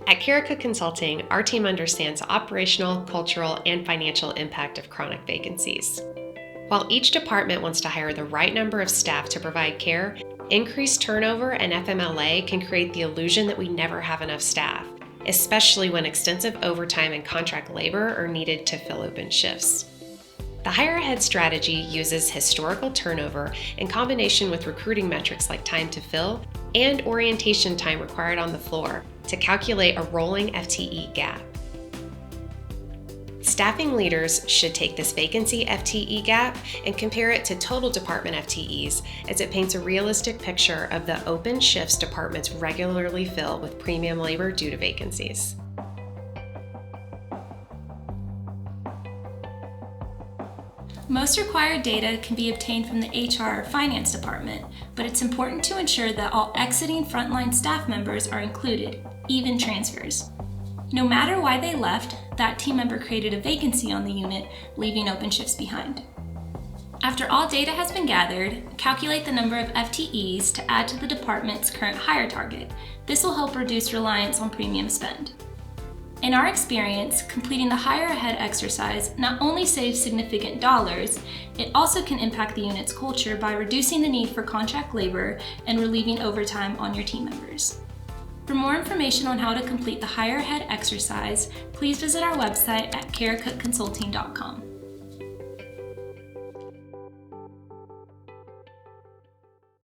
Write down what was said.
At Carica Consulting, our team understands the operational, cultural, and financial impact of chronic vacancies. While each department wants to hire the right number of staff to provide care, increased turnover and FMLA can create the illusion that we never have enough staff, especially when extensive overtime and contract labor are needed to fill open shifts. The Hire Ahead strategy uses historical turnover in combination with recruiting metrics like time to fill and orientation time required on the floor to calculate a rolling FTE gap. Staffing leaders should take this vacancy FTE gap and compare it to total department FTEs, as it paints a realistic picture of the open shifts departments regularly fill with premium labor due to vacancies. Most required data can be obtained from the HR or finance department, but it's important to ensure that all exiting frontline staff members are included, even transfers. No matter why they left, that team member created a vacancy on the unit, leaving open shifts behind. After all data has been gathered, calculate the number of FTEs to add to the department's current hire target. This will help reduce reliance on premium spend. In our experience, completing the Hire Ahead exercise not only saves significant dollars, it also can impact the unit's culture by reducing the need for contract labor and relieving overtime on your team members. For more information on how to complete the Hire Ahead exercise, please visit our website at caricaconsulting.com.